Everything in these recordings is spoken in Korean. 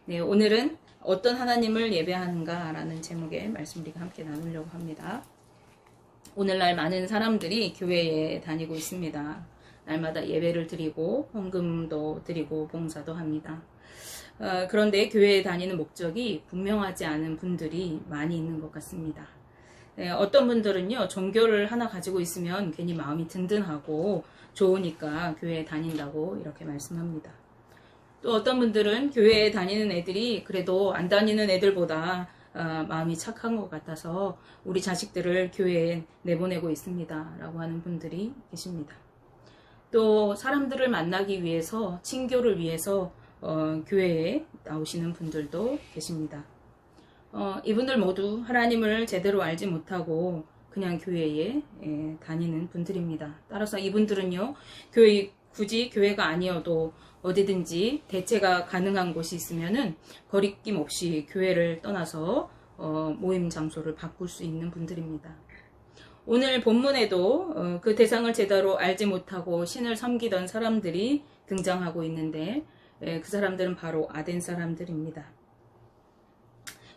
네, 오늘은 어떤 하나님을 예배하는가 라는 제목의 말씀 우리가 함께 나누려고 합니다. 오늘날 많은 사람들이 교회에 다니고 있습니다. 날마다 예배를 드리고 헌금도 드리고 봉사도 합니다. 그런데 교회에 다니는 목적이 분명하지 않은 분들이 많이 있는 것 같습니다. 어떤 분들은요, 종교를 하나 가지고 있으면 괜히 마음이 든든하고 좋으니까 교회에 다닌다고 이렇게 말씀합니다. 또 어떤 분들은 교회에 다니는 애들이 그래도 안 다니는 애들보다 마음이 착한 것 같아서 우리 자식들을 교회에 내보내고 있습니다 라고 하는 분들이 계십니다. 또 사람들을 만나기 위해서, 친교를 위해서 교회에 나오시는 분들도 계십니다. 이분들 모두 하나님을 제대로 알지 못하고 그냥 교회에 다니는 분들입니다. 따라서 이분들은요, 굳이 교회가 아니어도 어디든지 대체가 가능한 곳이 있으면은 거리낌 없이 교회를 떠나서 모임 장소를 바꿀 수 있는 분들입니다. 오늘 본문에도 그 대상을 제대로 알지 못하고 신을 섬기던 사람들이 등장하고 있는데 그 사람들은 바로 아덴 사람들입니다.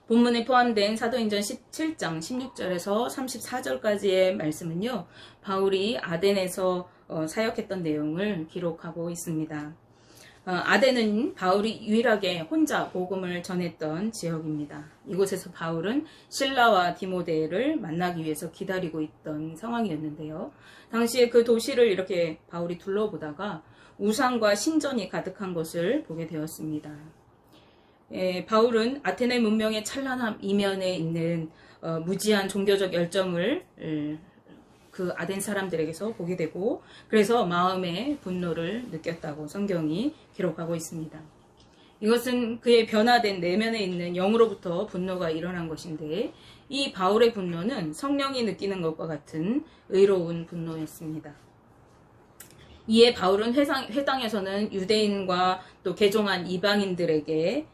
본문에 포함된 사도행전 17장 16절에서 34절까지의 말씀은요, 바울이 아덴에서 사역했던 내용을 기록하고 있습니다. 아덴은 바울이 유일하게 혼자 복음을 전했던 지역입니다. 이곳에서 바울은 실라와 디모데를 만나기 위해서 기다리고 있던 상황이었는데요. 당시에 그 도시를 이렇게 바울이 둘러보다가 우상과 신전이 가득한 것을 보게 되었습니다. 바울은 아테네 문명의 찬란함 이면에 있는 무지한 종교적 열정을 그 아덴 사람들에게서 보게 되고, 그래서 마음의 분노를 느꼈다고 성경이 기록하고 있습니다. 이것은 그의 변화된 내면에 있는 영으로부터 분노가 일어난 것인데, 이 바울의 분노는 성령이 느끼는 것과 같은 의로운 분노였습니다. 이에 바울은 회당에서는 유대인과 또 개종한 이방인들에게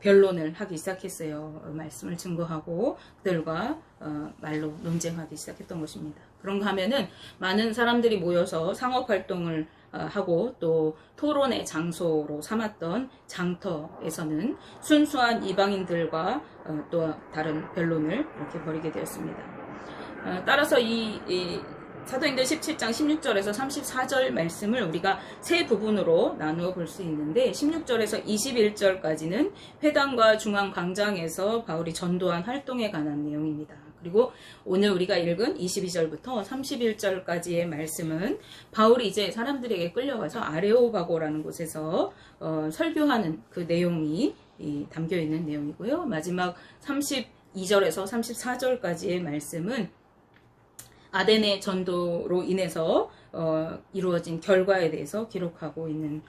변론을 하기 시작했어요. 말씀을 증거하고 그들과 말로 논쟁하기 시작했던 것입니다. 그런가 하면은 많은 사람들이 모여서 상업활동을 하고 또 토론의 장소로 삼았던 장터에서는 순수한 이방인들과 또 다른 변론을 이렇게 벌이게 되었습니다. 따라서 이 사도행전 17장 16절에서 34절 말씀을 우리가 세 부분으로 나누어 볼 수 있는데, 16절에서 21절까지는 회당과 중앙광장에서 바울이 전도한 활동에 관한 내용입니다. 그리고 오늘 우리가 읽은 22절부터 31절까지의 말씀은 바울이 이제 사람들에게 끌려가서 아레오바고라는 곳에서 설교하는 그 내용이 담겨있는 내용이고요. 마지막 32절에서 34절까지의 말씀은 아덴의 전도로 인해서 이루어진 결과에 대해서 기록하고 있는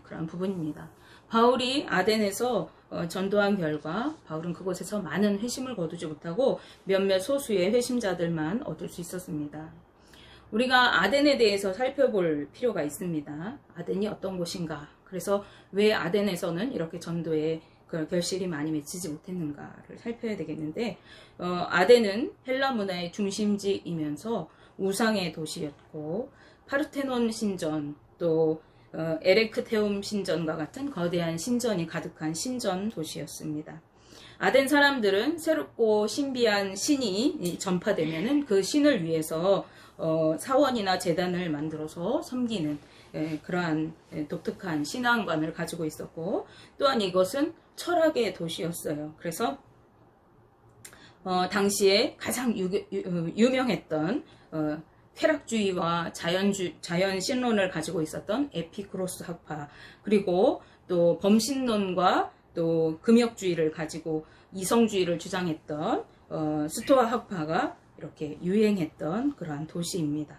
그런 부분입니다. 바울이 아덴에서 전도한 결과 바울은 그곳에서 많은 회심을 거두지 못하고 몇몇 소수의 회심자들만 얻을 수 있었습니다. 우리가 아덴에 대해서 살펴볼 필요가 있습니다. 아덴이 어떤 곳인가? 그래서 왜 아덴에서는 이렇게 전도에 결실이 많이 맺히지 못했는가를 살펴야 되겠는데, 아덴은 헬라 문화의 중심지이면서 우상의 도시였고, 파르테논 신전, 또 에레크테움 신전과 같은 거대한 신전이 가득한 신전 도시였습니다. 아덴 사람들은 새롭고 신비한 신이 전파되면은 그 신을 위해서 사원이나 제단을 만들어서 섬기는 그러한 독특한 신앙관을 가지고 있었고, 또한 이것은 철학의 도시였어요. 그래서 당시에 가장 유명했던 쾌락주의와 자연 신론을 가지고 있었던 에피쿠로스 학파, 그리고 또 범신론과 또 금욕주의를 가지고 이성주의를 주장했던 스토아 학파가 이렇게 유행했던 그러한 도시입니다.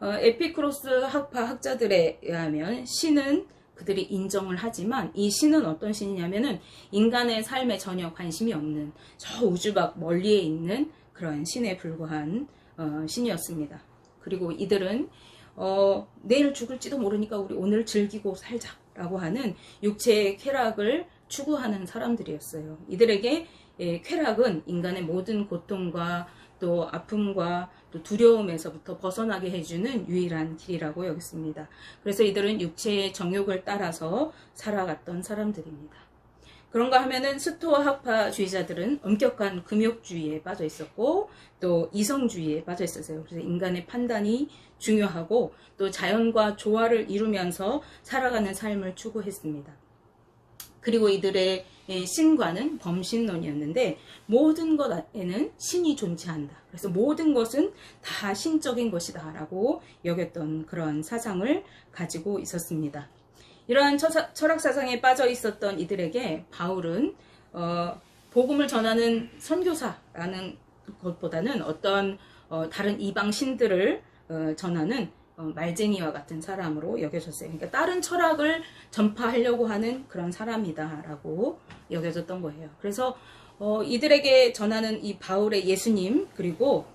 에피쿠로스 학파 학자들에 의하면 신은 그들이 인정을 하지만 이 신은 어떤 신이냐면은 인간의 삶에 전혀 관심이 없는 저 우주 밖 멀리에 있는 그런 신에 불과한 신이었습니다. 그리고 이들은 내일 죽을지도 모르니까 우리 오늘 즐기고 살자라고 하는 육체의 쾌락을 추구하는 사람들이었어요. 이들에게 쾌락은 인간의 모든 고통과 또 아픔과 또 두려움에서부터 벗어나게 해주는 유일한 길이라고 여겼습니다. 그래서 이들은 육체의 정욕을 따라서 살아갔던 사람들입니다. 그런가 하면은 스토아 학파주의자들은 엄격한 금욕주의에 빠져 있었고 또 이성주의에 빠져 있었어요. 그래서 인간의 판단이 중요하고 또 자연과 조화를 이루면서 살아가는 삶을 추구했습니다. 그리고 이들의 신과는 범신론이었는데 모든 것에는 신이 존재한다. 그래서 모든 것은 다 신적인 것이다 라고 여겼던 그런 사상을 가지고 있었습니다. 이러한 철학 사상에 빠져 있었던 이들에게 바울은 복음을 전하는 선교사라는 것보다는 어떤 다른 이방 신들을 전하는 말쟁이와 같은 사람으로 여겨졌어요. 그러니까 다른 철학을 전파하려고 하는 그런 사람이다라고 여겨졌던 거예요. 그래서 이들에게 전하는 이 바울의 예수님 그리고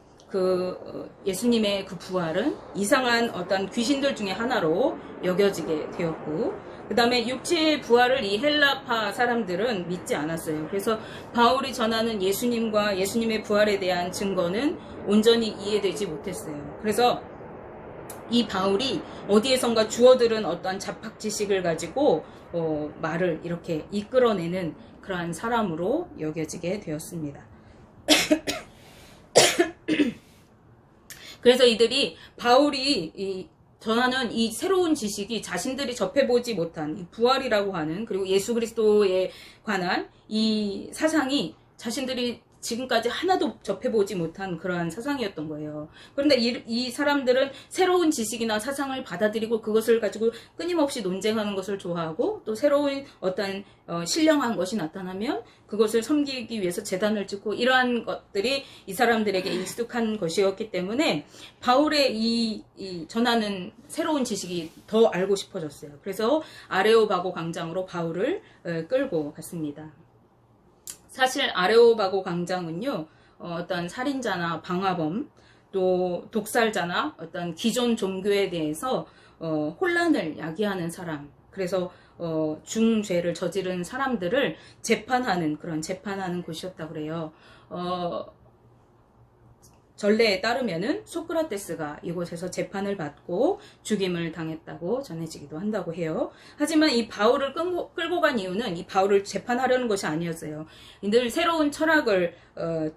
예수님의 그 부활은 이상한 어떤 귀신들 중에 하나로 여겨지게 되었고 그 다음에 육체의 부활을 이 헬라파 사람들은 믿지 않았어요. 그래서 바울이 전하는 예수님과 예수님의 부활에 대한 증거는 온전히 이해되지 못했어요. 그래서 이 바울이 어디에선가 주워들은 어떤 잡학 지식을 가지고 말을 이렇게 이끌어내는 그러한 사람으로 여겨지게 되었습니다. 그래서 이들이 바울이 전하는 이 새로운 지식이 자신들이 접해보지 못한 이 부활이라고 하는 그리고 예수 그리스도에 관한 이 사상이 자신들이 지금까지 하나도 접해보지 못한 그러한 사상이었던 거예요. 그런데 이 사람들은 새로운 지식이나 사상을 받아들이고 그것을 가지고 끊임없이 논쟁하는 것을 좋아하고 또 새로운 어떤 신령한 것이 나타나면 그것을 섬기기 위해서 제단을 짓고 이러한 것들이 이 사람들에게 익숙한 것이었기 때문에 바울의 이 전하는 새로운 지식이 더 알고 싶어졌어요. 그래서 아레오바고 광장으로 바울을 끌고 갔습니다. 사실 아레오바고 광장은요, 어떤 살인자나 방화범, 또 독살자나 어떤 기존 종교에 대해서 혼란을 야기하는 사람, 그래서 중죄를 저지른 사람들을 재판하는 곳이었다고 그래요. 전례에 따르면은 소크라테스가 이곳에서 재판을 받고 죽임을 당했다고 전해지기도 한다고 해요. 하지만 이 바울을 끌고 간 이유는 이 바울을 재판하려는 것이 아니었어요. 늘 새로운 철학을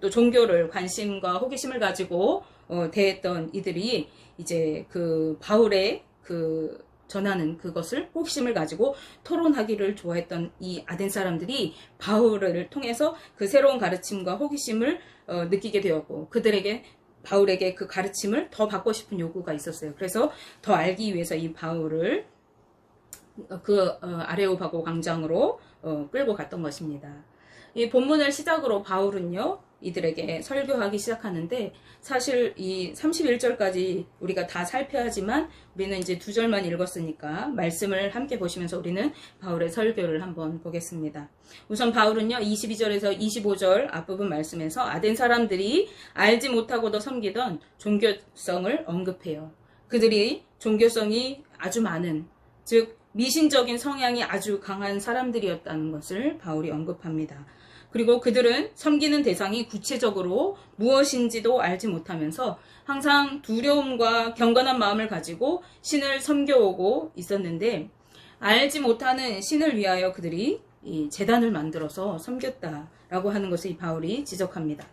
또 종교를 관심과 호기심을 가지고 대했던 이들이 이제 그 바울의 전하는 그것을 호기심을 가지고 토론하기를 좋아했던 이 아덴 사람들이 바울을 통해서 그 새로운 가르침과 호기심을 느끼게 되었고 바울에게 그 가르침을 더 받고 싶은 요구가 있었어요. 그래서 더 알기 위해서 이 바울을 아레오바고 광장으로 끌고 갔던 것입니다. 이 본문을 시작으로 바울은요, 이들에게 설교하기 시작하는데 사실 이 31절까지 우리가 다 살펴야 하지만 우리는 이제 2절만 읽었으니까 말씀을 함께 보시면서 우리는 바울의 설교를 한번 보겠습니다. 우선 바울은요 22절에서 25절 앞부분 말씀에서 아덴 사람들이 알지 못하고도 섬기던 종교성을 언급해요. 그들이 종교성이 아주 많은, 즉 미신적인 성향이 아주 강한 사람들이었다는 것을 바울이 언급합니다. 그리고 그들은 섬기는 대상이 구체적으로 무엇인지도 알지 못하면서 항상 두려움과 경건한 마음을 가지고 신을 섬겨오고 있었는데 알지 못하는 신을 위하여 그들이 이 제단을 만들어서 섬겼다라고 하는 것을 이 바울이 지적합니다.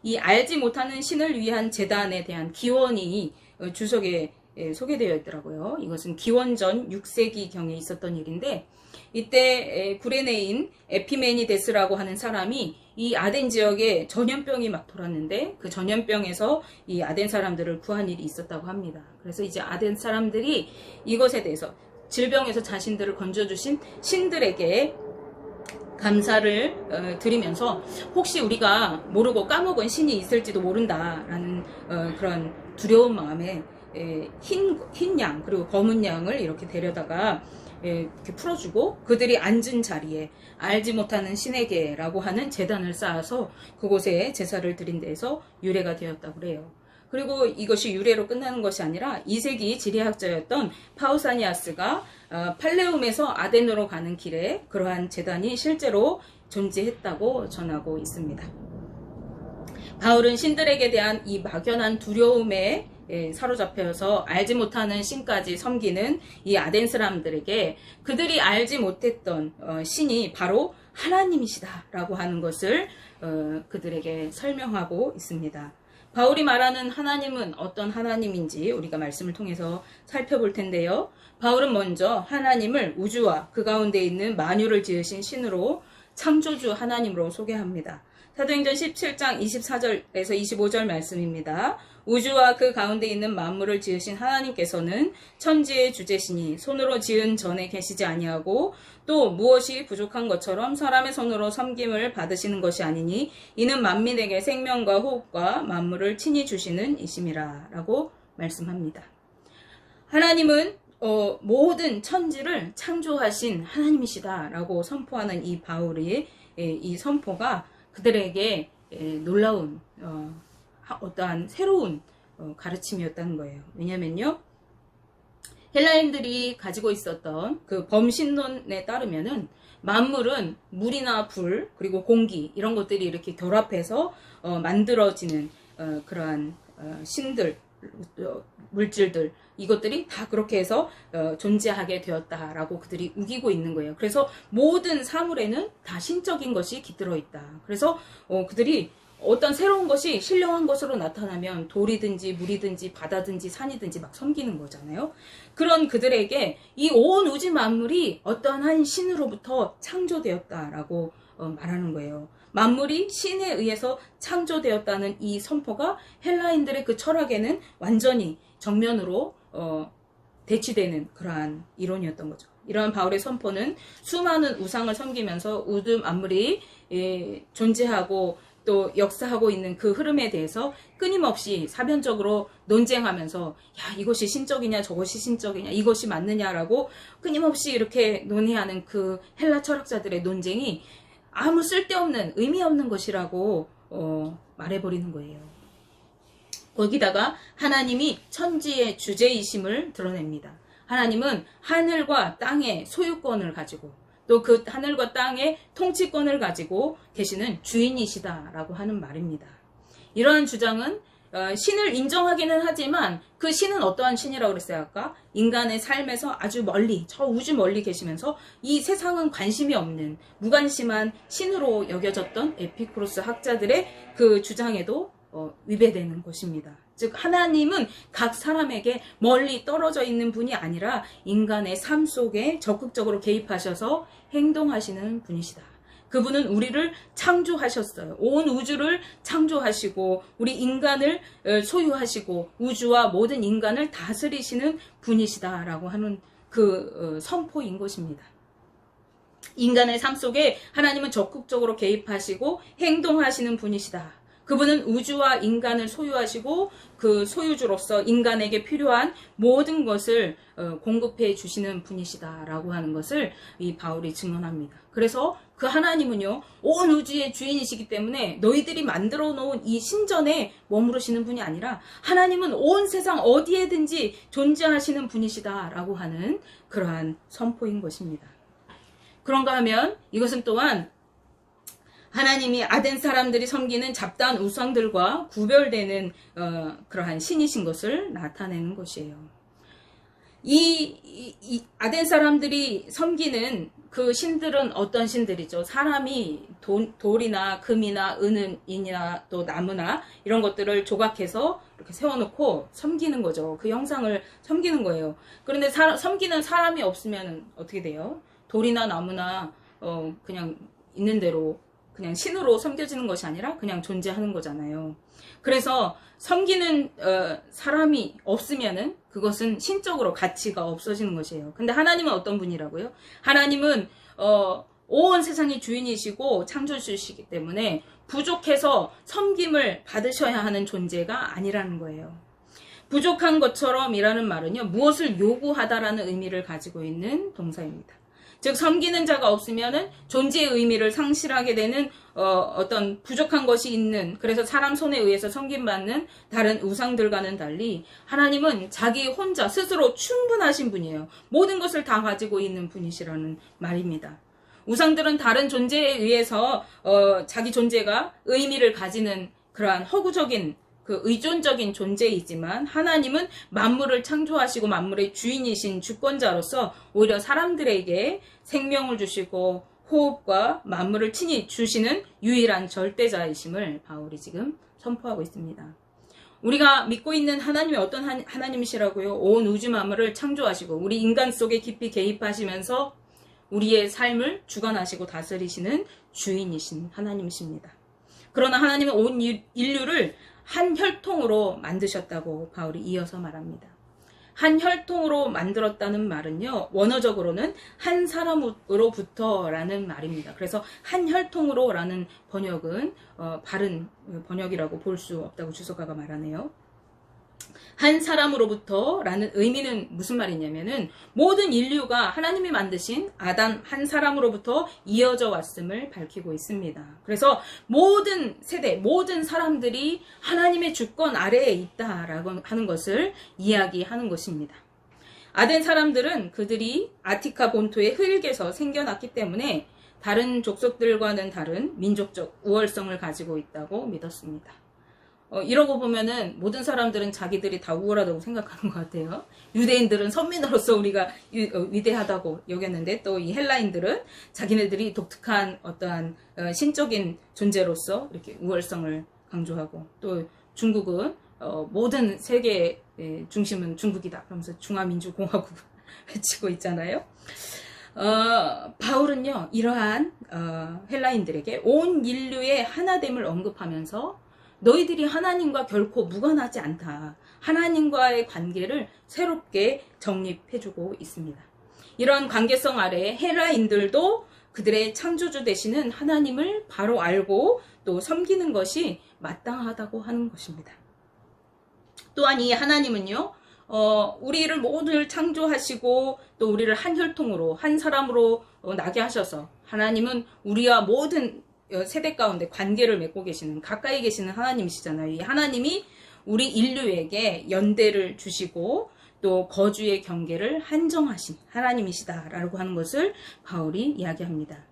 이 알지 못하는 신을 위한 제단에 대한 기원이 주석에 소개되어 있더라고요. 이것은 기원전 6세기경에 있었던 일인데 이때 구레네인 에피메니데스라고 하는 사람이 이 아덴 지역에 전염병이 막 돌았는데 그 전염병에서 이 아덴 사람들을 구한 일이 있었다고 합니다. 그래서 이제 아덴 사람들이 이것에 대해서 질병에서 자신들을 건져주신 신들에게 감사를 드리면서 혹시 우리가 모르고 까먹은 신이 있을지도 모른다라는 그런 두려운 마음에 흰 양 그리고 검은 양을 이렇게 데려다가 이렇게 풀어주고 그들이 앉은 자리에 알지 못하는 신에게라고 하는 제단을 쌓아서 그곳에 제사를 드린 데에서 유래가 되었다고 그래요. 그리고 이것이 유래로 끝나는 것이 아니라 2세기 지리학자였던 파우사니아스가 팔레움에서 아덴으로 가는 길에 그러한 제단이 실제로 존재했다고 전하고 있습니다. 바울은 신들에게 대한 이 막연한 두려움에 사로잡혀서 알지 못하는 신까지 섬기는 이 아덴 사람들에게 그들이 알지 못했던 신이 바로 하나님이시다라고 하는 것을 그들에게 설명하고 있습니다. 바울이 말하는 하나님은 어떤 하나님인지 우리가 말씀을 통해서 살펴볼 텐데요. 바울은 먼저 하나님을 우주와 그 가운데 있는 만유를 지으신 신으로 창조주 하나님으로 소개합니다. 사도행전 17장 24절에서 25절 말씀입니다. 우주와 그 가운데 있는 만물을 지으신 하나님께서는 천지의 주제시니 손으로 지은 전에 계시지 아니하고 또 무엇이 부족한 것처럼 사람의 손으로 섬김을 받으시는 것이 아니니 이는 만민에게 생명과 호흡과 만물을 친히 주시는 이심이라 라고 말씀합니다. 하나님은 모든 천지를 창조하신 하나님이시다 라고 선포하는 이 바울의 이 선포가 그들에게 놀라운 어떠한 새로운 가르침이었다는 거예요. 왜냐면요, 헬라인들이 가지고 있었던 그 범신론에 따르면은 만물은 물이나 불 그리고 공기 이런 것들이 이렇게 결합해서 만들어지는 그러한 신들, 물질들, 이것들이 다 그렇게 해서 존재하게 되었다라고 그들이 우기고 있는 거예요. 그래서 모든 사물에는 다 신적인 것이 깃들어 있다. 그래서 그들이 어떤 새로운 것이 신령한 것으로 나타나면 돌이든지 물이든지 바다든지 산이든지 막 섬기는 거잖아요. 그런 그들에게 이 온 우주 만물이 어떠한 한 신으로부터 창조되었다라고 말하는 거예요. 만물이 신에 의해서 창조되었다는 이 선포가 헬라인들의 그 철학에는 완전히 정면으로 대치되는 그러한 이론이었던 거죠. 이러한 바울의 선포는 수많은 우상을 섬기면서 우주 만물이 존재하고 또 역사하고 있는 그 흐름에 대해서 끊임없이 사변적으로 논쟁하면서 야, 이것이 신적이냐 저것이 신적이냐 이것이 맞느냐라고 끊임없이 이렇게 논의하는 그 헬라 철학자들의 논쟁이 아무 쓸데없는 의미 없는 것이라고 말해버리는 거예요. 거기다가 하나님이 천지의 주제이심을 드러냅니다. 하나님은 하늘과 땅의 소유권을 가지고 또 그 하늘과 땅의 통치권을 가지고 계시는 주인이시다라고 하는 말입니다. 이러한 주장은 신을 인정하기는 하지만 그 신은 어떠한 신이라고 그랬어요 아까? 인간의 삶에서 아주 멀리, 저 우주 멀리 계시면서 이 세상은 관심이 없는 무관심한 신으로 여겨졌던 에피쿠로스 학자들의 그 주장에도 위배되는 것입니다. 즉 하나님은 각 사람에게 멀리 떨어져 있는 분이 아니라 인간의 삶 속에 적극적으로 개입하셔서 행동하시는 분이시다. 그분은 우리를 창조하셨어요. 온 우주를 창조하시고 우리 인간을 소유하시고 우주와 모든 인간을 다스리시는 분이시다라고 하는 그 선포인 것입니다. 인간의 삶 속에 하나님은 적극적으로 개입하시고 행동하시는 분이시다. 그분은 우주와 인간을 소유하시고 그 소유주로서 인간에게 필요한 모든 것을 공급해 주시는 분이시다라고 하는 것을 이 바울이 증언합니다. 그래서 그 하나님은요, 온 우주의 주인이시기 때문에 너희들이 만들어 놓은 이 신전에 머무르시는 분이 아니라 하나님은 온 세상 어디에든지 존재하시는 분이시다라고 하는 그러한 선포인 것입니다. 그런가 하면 이것은 또한 하나님이 아덴 사람들이 섬기는 잡다한 우상들과 구별되는 그러한 신이신 것을 나타내는 것이에요. 이 아덴 사람들이 섬기는 그 신들은 어떤 신들이죠? 사람이 돌이나 금이나 은이나 또 나무나 이런 것들을 조각해서 이렇게 세워놓고 섬기는 거죠. 그 형상을 섬기는 거예요. 그런데 섬기는 사람이 없으면 어떻게 돼요? 돌이나 나무나 그냥 있는 대로 그냥 신으로 섬겨지는 것이 아니라 그냥 존재하는 거잖아요. 그래서 섬기는 사람이 없으면은 그것은 신적으로 가치가 없어지는 것이에요. 근데 하나님은 어떤 분이라고요? 하나님은 온 세상의 주인이시고 창조주시기 때문에 부족해서 섬김을 받으셔야 하는 존재가 아니라는 거예요. 부족한 것처럼 이라는 말은요, 무엇을 요구하다라는 의미를 가지고 있는 동사입니다. 즉 섬기는 자가 없으면은 존재의 의미를 상실하게 되는 어떤 부족한 것이 있는, 그래서 사람 손에 의해서 섬김받는 다른 우상들과는 달리 하나님은 자기 혼자 스스로 충분하신 분이에요. 모든 것을 다 가지고 있는 분이시라는 말입니다. 우상들은 다른 존재에 의해서 자기 존재가 의미를 가지는 그러한 허구적인 그 의존적인 존재이지만 하나님은 만물을 창조하시고 만물의 주인이신 주권자로서 오히려 사람들에게 생명을 주시고 호흡과 만물을 친히 주시는 유일한 절대자이심을 바울이 지금 선포하고 있습니다. 우리가 믿고 있는 하나님이 어떤 하나님이시라고요? 온 우주 만물을 창조하시고 우리 인간 속에 깊이 개입하시면서 우리의 삶을 주관하시고 다스리시는 주인이신 하나님이십니다. 그러나 하나님은 온 인류를 한 혈통으로 만드셨다고 바울이 이어서 말합니다. 한 혈통으로 만들었다는 말은요, 원어적으로는 한 사람으로부터라는 말입니다. 그래서 한 혈통으로라는 번역은 바른 번역이라고 볼 수 없다고 주석가가 말하네요. 한 사람으로부터라는 의미는 무슨 말이냐면은 모든 인류가 하나님이 만드신 아담 한 사람으로부터 이어져 왔음을 밝히고 있습니다. 그래서 모든 세대, 모든 사람들이 하나님의 주권 아래에 있다라고 하는 것을 이야기하는 것입니다. 아덴 사람들은 그들이 아티카 본토의 흙에서 생겨났기 때문에 다른 족속들과는 다른 민족적 우월성을 가지고 있다고 믿었습니다. 이러고 보면은 모든 사람들은 자기들이 다 우월하다고 생각하는 것 같아요. 유대인들은 선민으로서 우리가 위대하다고 여겼는데 또 이 헬라인들은 자기네들이 독특한 어떠한 신적인 존재로서 이렇게 우월성을 강조하고, 또 중국은 모든 세계의 중심은 중국이다 그러면서 중화민주공화국을 외치고 있잖아요. 바울은요, 이러한 헬라인들에게 온 인류의 하나됨을 언급하면서 너희들이 하나님과 결코 무관하지 않다, 하나님과의 관계를 새롭게 정립해주고 있습니다. 이런 관계성 아래 헬라인들도 그들의 창조주 되시는 하나님을 바로 알고 또 섬기는 것이 마땅하다고 하는 것입니다. 또한 이 하나님은요, 우리를 모두를 창조하시고 또 우리를 한 혈통으로 한 사람으로 나게 하셔서, 하나님은 우리와 모든 세대 가운데 관계를 맺고 계시는, 가까이 계시는 하나님이시잖아요. 이 하나님이 우리 인류에게 연대를 주시고 또 거주의 경계를 한정하신 하나님이시다라고 하는 것을 바울이 이야기합니다.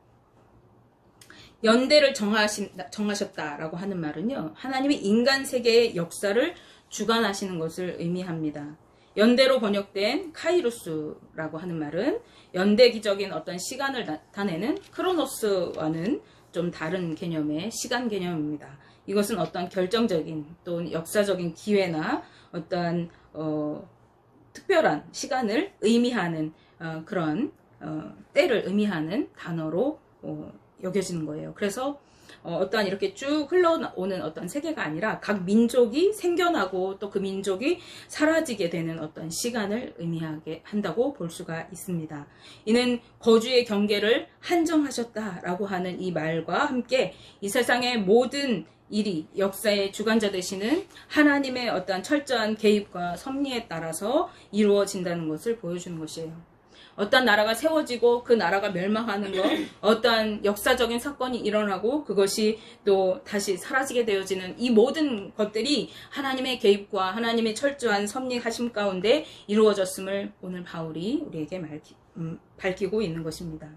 연대를 정하셨다라고 하는 말은요, 하나님이 인간 세계의 역사를 주관하시는 것을 의미합니다. 연대로 번역된 카이루스라고 하는 말은 연대기적인 어떤 시간을 나타내는 크로노스와는 좀 다른 개념의 시간 개념입니다. 이것은 어떤 결정적인 또 역사적인 기회나 어떤 특별한 시간을 의미하는 그런 때를 의미하는 단어로 여겨지는 거예요. 그래서 어떠한 이렇게 쭉 흘러오는 어떤 세계가 아니라 각 민족이 생겨나고 또 그 민족이 사라지게 되는 어떤 시간을 의미하게 한다고 볼 수가 있습니다. 이는 거주의 경계를 한정하셨다라고 하는 이 말과 함께 이 세상의 모든 일이 역사의 주관자 되시는 하나님의 어떤 철저한 개입과 섭리에 따라서 이루어진다는 것을 보여주는 것이에요. 어떤 나라가 세워지고 그 나라가 멸망하는 것, 어떠한 역사적인 사건이 일어나고 그것이 또 다시 사라지게 되어지는 이 모든 것들이 하나님의 개입과 하나님의 철저한 섭리하심 가운데 이루어졌음을 오늘 바울이 우리에게 밝히고 있는 것입니다.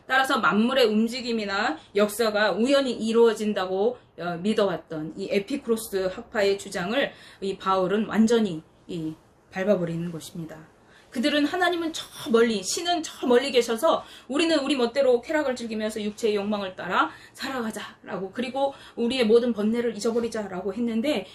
따라서 만물의 움직임이나 역사가 우연히 이루어진다고 믿어왔던 이 에피쿠로스 학파의 주장을 이 바울은 완전히 밟아버리는 것입니다. 그들은 하나님은 저 멀리, 신은 저 멀리 계셔서 우리는 우리 멋대로 쾌락을 즐기면서 육체의 욕망을 따라 살아가자라고, 그리고 우리의 모든 번뇌를 잊어버리자라고 했는데,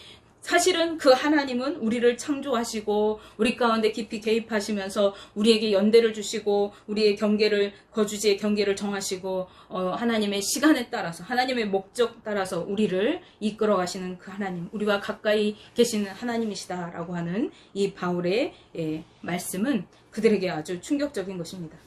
사실은 그 하나님은 우리를 창조하시고 우리 가운데 깊이 개입하시면서 우리에게 연대를 주시고 우리의 경계를, 거주지의 경계를 정하시고 하나님의 시간에 따라서, 하나님의 목적 따라서 우리를 이끌어 가시는 그 하나님, 우리와 가까이 계시는 하나님이시다라고 하는 이 바울의 말씀은 그들에게 아주 충격적인 것입니다.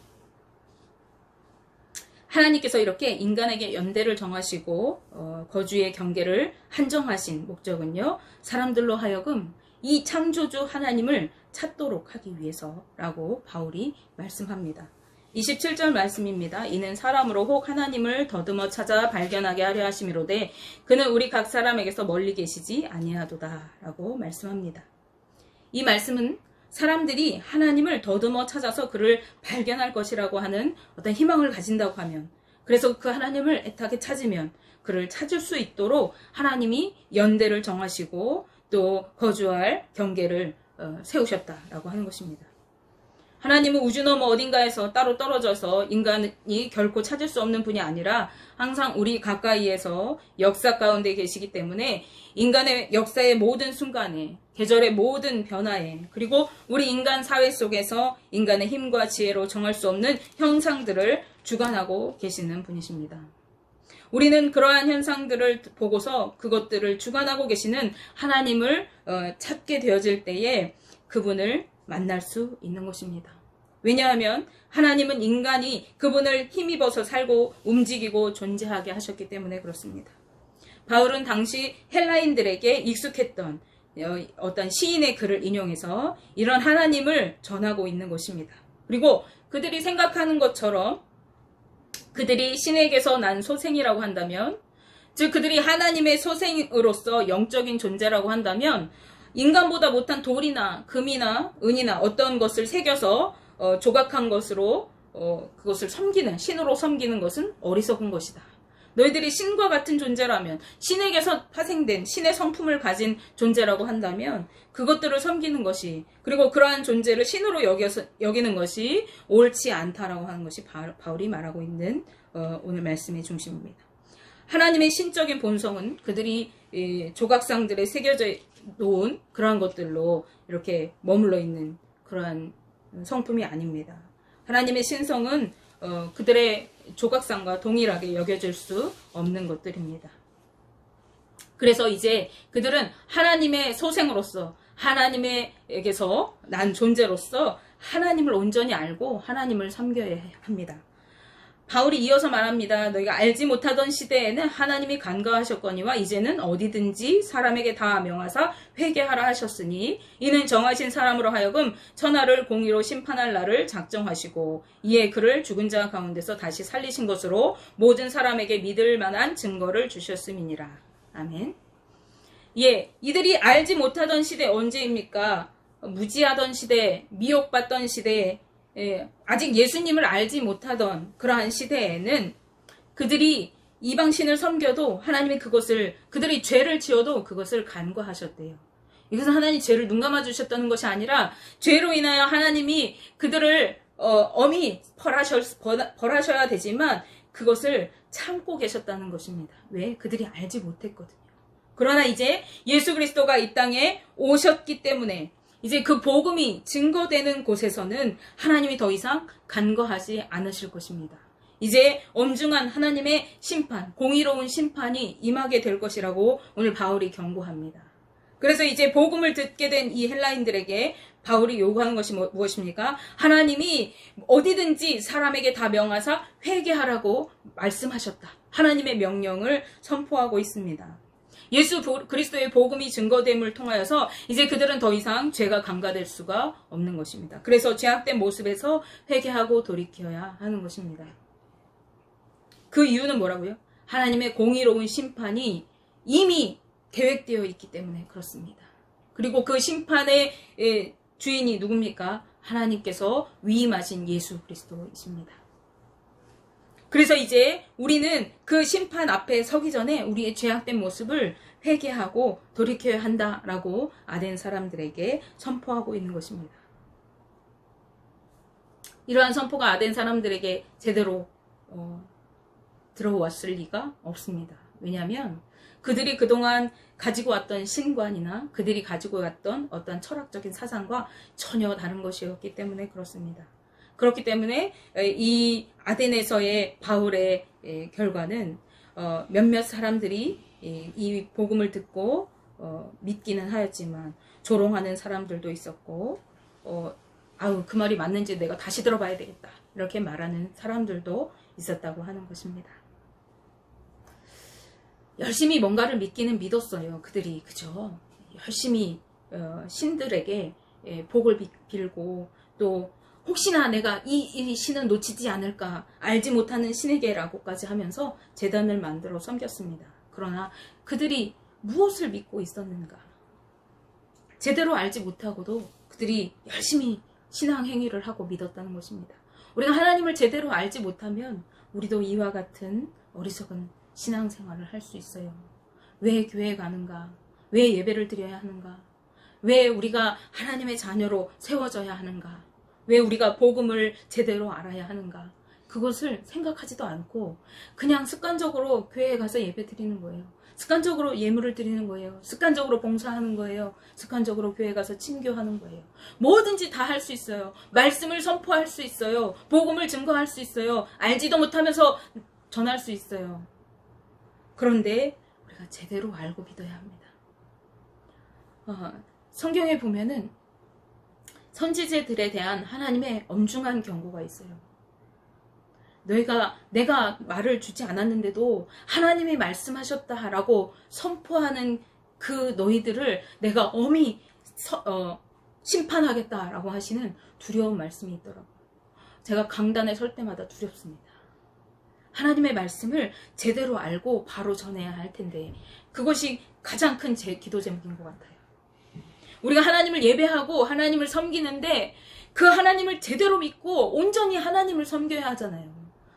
하나님께서 이렇게 인간에게 연대를 정하시고 거주의 경계를 한정하신 목적은요, 사람들로 하여금 이 창조주 하나님을 찾도록 하기 위해서라고 바울이 말씀합니다. 27절 말씀입니다. 이는 사람으로 혹 하나님을 더듬어 찾아 발견하게 하려 하심이로되 그는 우리 각 사람에게서 멀리 계시지 아니하도다 라고 말씀합니다. 이 말씀은 사람들이 하나님을 더듬어 찾아서 그를 발견할 것이라고 하는 어떤 희망을 가진다고 하면, 그래서 그 하나님을 애타게 찾으면 그를 찾을 수 있도록 하나님이 연대를 정하시고 또 거주할 경계를 세우셨다라고 하는 것입니다. 하나님은 우주 너머 어딘가에서 따로 떨어져서 인간이 결코 찾을 수 없는 분이 아니라 항상 우리 가까이에서 역사 가운데 계시기 때문에 인간의 역사의 모든 순간에, 계절의 모든 변화에, 그리고 우리 인간 사회 속에서 인간의 힘과 지혜로 정할 수 없는 현상들을 주관하고 계시는 분이십니다. 우리는 그러한 현상들을 보고서 그것들을 주관하고 계시는 하나님을 찾게 되어질 때에 그분을 만날 수 있는 것입니다. 왜냐하면 하나님은 인간이 그분을 힘입어서 살고 움직이고 존재하게 하셨기 때문에 그렇습니다. 바울은 당시 헬라인들에게 익숙했던 어떤 시인의 글을 인용해서 이런 하나님을 전하고 있는 것입니다. 그리고 그들이 생각하는 것처럼 그들이 신에게서 난 소생이라고 한다면, 즉 그들이 하나님의 소생으로서 영적인 존재라고 한다면 인간보다 못한 돌이나 금이나 은이나 어떤 것을 새겨서 조각한 것으로 그것을 섬기는, 신으로 섬기는 것은 어리석은 것이다. 너희들이 신과 같은 존재라면, 신에게서 파생된 신의 성품을 가진 존재라고 한다면 그것들을 섬기는 것이, 그리고 그러한 존재를 신으로 여기는 것이 옳지 않다라고 하는 것이 바울이 말하고 있는 오늘 말씀의 중심입니다. 하나님의 신적인 본성은 그들이 조각상들에 새겨져 놓은 그러한 것들로 이렇게 머물러 있는 그러한 성품이 아닙니다. 하나님의 신성은 그들의 조각상과 동일하게 여겨질 수 없는 것들입니다. 그래서 이제 그들은 하나님의 소생으로서, 하나님에게서 난 존재로서 하나님을 온전히 알고 하나님을 섬겨야 합니다. 바울이 이어서 말합니다. 너희가 알지 못하던 시대에는 하나님이 간과하셨거니와 이제는 어디든지 사람에게 다 명하사 회개하라 하셨으니 이는 정하신 사람으로 하여금 천하를 공의로 심판할 날을 작정하시고 이에 그를 죽은 자 가운데서 다시 살리신 것으로 모든 사람에게 믿을 만한 증거를 주셨음이니라. 아멘. 예, 이들이 알지 못하던 시대 언제입니까? 무지하던 시대, 미혹받던 시대, 아직 예수님을 알지 못하던 그러한 시대에는 그들이 이방신을 섬겨도 하나님이 그들이 죄를 지어도 그것을 간과하셨대요. 이것은 하나님이 죄를 눈감아 주셨다는 것이 아니라 죄로 인하여 하나님이 그들을 엄히 벌하셔야 되지만 그것을 참고 계셨다는 것입니다. 왜? 그들이 알지 못했거든요. 그러나 이제 예수 그리스도가 이 땅에 오셨기 때문에 이제 그 복음이 증거되는 곳에서는 하나님이 더 이상 간과하지 않으실 것입니다. 이제 엄중한 하나님의 심판, 공의로운 심판이 임하게 될 것이라고 오늘 바울이 경고합니다. 그래서 이제 복음을 듣게 된 이 헬라인들에게 바울이 요구하는 것이 무엇입니까? 하나님이 어디든지 사람에게 다 명하사 회개하라고 말씀하셨다. 하나님의 명령을 선포하고 있습니다. 예수 그리스도의 복음이 증거됨을 통하여서 이제 그들은 더 이상 죄가 간과될 수가 없는 것입니다. 그래서 죄악된 모습에서 회개하고 돌이켜야 하는 것입니다. 그 이유는 뭐라고요? 하나님의 공의로운 심판이 이미 계획되어 있기 때문에 그렇습니다. 그리고 그 심판의 주인이 누굽니까? 하나님께서 위임하신 예수 그리스도이십니다. 그래서 이제 우리는 그 심판 앞에 서기 전에 우리의 죄악된 모습을 회개하고 돌이켜야 한다라고 아덴 사람들에게 선포하고 있는 것입니다. 이러한 선포가 아덴 사람들에게 제대로 들어왔을 리가 없습니다. 왜냐하면 그들이 그동안 가지고 왔던 신관이나 그들이 가지고 왔던 어떤 철학적인 사상과 전혀 다른 것이었기 때문에 그렇습니다. 그렇기 때문에 이 아덴에서의 바울의 결과는 몇몇 사람들이 이 복음을 듣고 믿기는 하였지만 조롱하는 사람들도 있었고 그 말이 맞는지 내가 다시 들어봐야 되겠다 이렇게 말하는 사람들도 있었다고 하는 것입니다. 열심히 뭔가를 믿기는 믿었어요. 그들이 그죠? 열심히 신들에게 복을 빌고 또 혹시나 내가 이 신은 놓치지 않을까 알지 못하는 신에게라고까지 하면서 제단을 만들어 섬겼습니다. 그러나 그들이 무엇을 믿고 있었는가? 제대로 알지 못하고도 그들이 열심히 신앙 행위를 하고 믿었다는 것입니다. 우리가 하나님을 제대로 알지 못하면 우리도 이와 같은 어리석은 신앙생활을 할 수 있어요. 왜 교회에 가는가? 왜 예배를 드려야 하는가? 왜 우리가 하나님의 자녀로 세워져야 하는가? 왜 우리가 복음을 제대로 알아야 하는가? 그것을 생각하지도 않고 그냥 습관적으로 교회에 가서 예배 드리는 거예요. 습관적으로 예물을 드리는 거예요. 습관적으로 봉사하는 거예요. 습관적으로 교회 가서 친교하는 거예요. 뭐든지 다 할 수 있어요. 말씀을 선포할 수 있어요. 복음을 증거할 수 있어요. 알지도 못하면서 전할 수 있어요. 그런데 우리가 제대로 알고 믿어야 합니다. 성경에 보면은 선지자들에 대한 하나님의 엄중한 경고가 있어요. 내가 말을 주지 않았는데도 하나님이 말씀하셨다라고 선포하는 그 너희들을 내가 엄히 심판하겠다라고 하시는 두려운 말씀이 있더라고요. 제가 강단에 설 때마다 두렵습니다. 하나님의 말씀을 제대로 알고 바로 전해야 할 텐데 그것이 가장 큰 제 기도 제목인 것 같아요. 우리가 하나님을 예배하고 하나님을 섬기는데 그 하나님을 제대로 믿고 온전히 하나님을 섬겨야 하잖아요.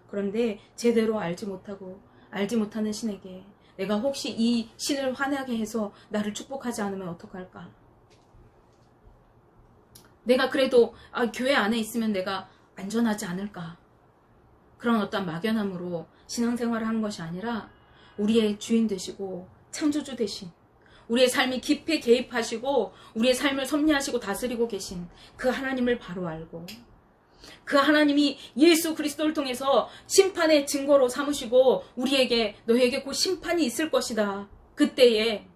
그런데 제대로 알지 못하고 알지 못하는 신에게 내가 혹시 이 신을 화나게 해서 나를 축복하지 않으면 어떡할까? 내가 그래도 교회 안에 있으면 내가 안전하지 않을까? 그런 어떤 막연함으로 신앙생활을 하는 것이 아니라 우리의 주인 되시고 창조주 되신 우리의 삶이 깊이 개입하시고 우리의 삶을 섭리하시고 다스리고 계신 그 하나님을 바로 알고 그 하나님이 예수 그리스도를 통해서 심판의 증거로 삼으시고 우리에게 너희에게 곧 심판이 있을 것이다. 그때에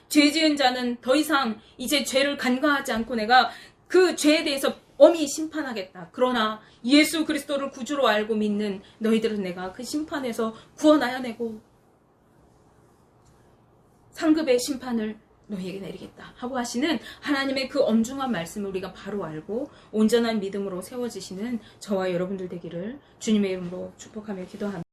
죄 지은 자는 더 이상 이제 죄를 간과하지 않고 내가 그 죄에 대해서 엄히 심판하겠다. 그러나 예수 그리스도를 구주로 알고 믿는 너희들은 내가 그 심판에서 구원하여 내고 상급의 심판을 너희에게 내리겠다 하고 하시는 하나님의 그 엄중한 말씀을 우리가 바로 알고 온전한 믿음으로 세워지시는 저와 여러분들 되기를 주님의 이름으로 축복하며 기도합니다.